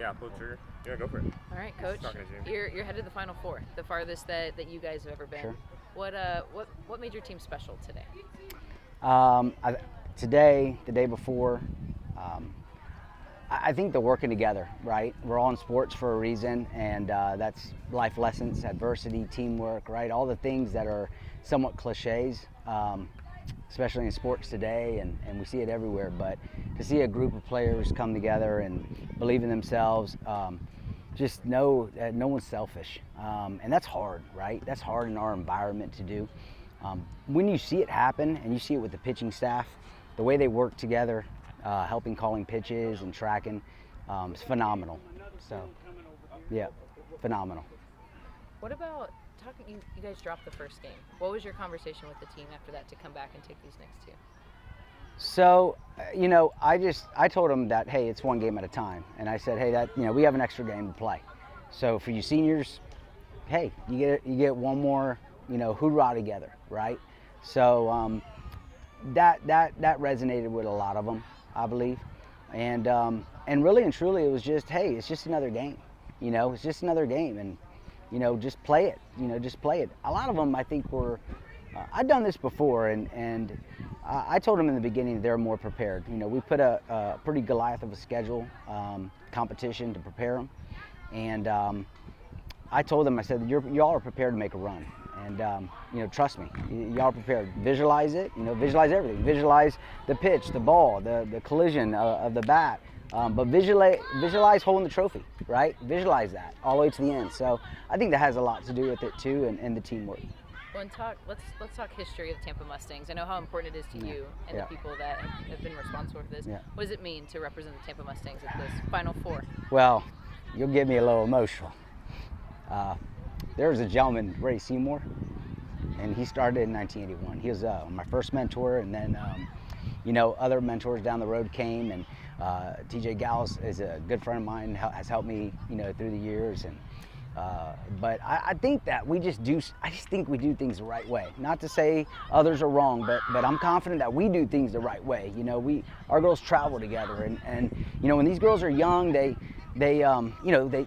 Yeah, pull the trigger. Yeah, go for it. All right, Coach. Talking to Jamie. You're headed to the Final Four, the farthest that you guys have ever been. Sure. What made your team special today? Today, the day before, I think they're working together, right? We're all in sports for a reason, and that's life lessons, adversity, teamwork, right? All the things that are somewhat cliches, especially in sports today, and we see it everywhere. But to see a group of players come together and believe in themselves, just know that no one's selfish. And that's hard, right? That's hard in our environment to do. When you see it happen, and you see it with the pitching staff, the way they work together, helping calling pitches and tracking, it's phenomenal. So, yeah, phenomenal. What about talking? You guys dropped the first game. What was your conversation with the team after that to come back and take these next two? So, I told them that, hey, it's one game at a time, and I said, hey, we have an extra game to play. So for you seniors, hey, you get one more, hoorah together, right? So that resonated with a lot of them, I believe, and really and truly, it was just, hey, it's just another game, it's just another game, and just play it, just play it. A lot of them, I think, were. I'd done this before, and I told them in the beginning they're more prepared. We put a pretty Goliath of a schedule competition to prepare them, and I told them, I said, y'all are prepared to make a run, and trust me, y'all are prepared. Visualize it, visualize everything. Visualize the pitch, the ball, the collision of the bat, but visualize holding the trophy, right? Visualize that all the way to the end. So I think that has a lot to do with it too, and the teamwork. Well, let's talk history of the Tampa Mustangs. I know how important it is to you and the people that have been responsible for this. Yeah. What does it mean to represent the Tampa Mustangs at this Final Four? Well, you'll get me a little emotional. There was a gentleman, Ray Seymour, and he started in 1981. He was my first mentor, and then other mentors down the road came, and TJ Gals is a good friend of mine, has helped me through the years, and but I think that I just think we do things the right way. Not to say others are wrong, but I'm confident that we do things the right way. Our girls travel together, and when these girls are young, they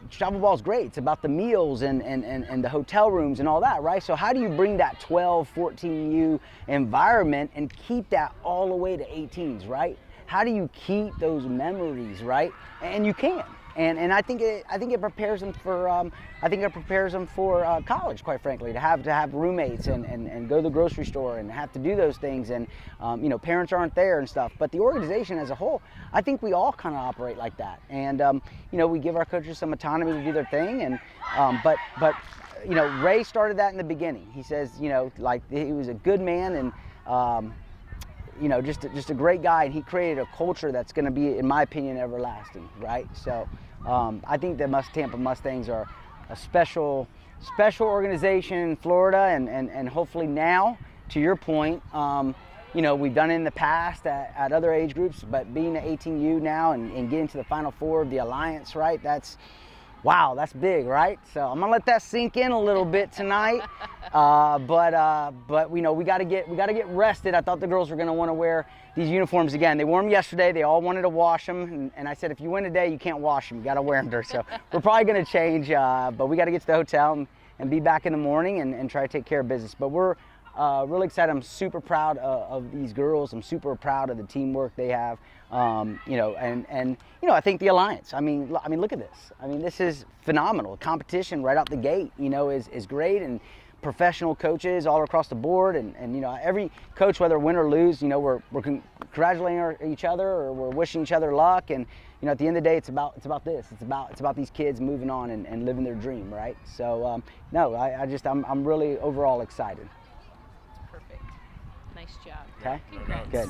travel ball's great. It's about the meals and the hotel rooms and all that, right? So how do you bring that 12, 14U environment and keep that all the way to 18s, right? How do you keep those memories, right? And you can. And I think it prepares them for college, quite frankly, to have roommates and go to the grocery store and have to do those things, and parents aren't there and stuff. But the organization as a whole, I think we all kind of operate like that, and we give our coaches some autonomy to do their thing, and but Ray started that in the beginning. He says he was a good man, and just a great guy, and he created a culture that's going to be, in my opinion, everlasting, right? So I think the Tampa Mustangs are a special organization in Florida, and hopefully now, to your point, we've done it in the past at other age groups, but being at 18U now and getting to the Final Four of the Alliance, right? That's big, right? So I'm gonna let that sink in a little bit tonight. But we got to get rested. I thought the girls were gonna want to wear these uniforms again. They wore them yesterday. They all wanted to wash them, and I said, if you win today, you can't wash them. You got to wear them. So we're probably gonna change, but we got to get to the hotel and be back in the morning and try to take care of business. But we're really excited. I'm super proud of these girls. I'm super proud of the teamwork they have. I think the Alliance. I mean, look at this. I mean, this is phenomenal. Competition right out the gate, is great, and professional coaches all across the board, and every coach, whether win or lose, we're congratulating each other, or we're wishing each other luck, and at the end of the day, it's about this. It's about these kids moving on and living their dream, right? So I'm really overall excited. Perfect. Nice job. Okay. Congrats. Good.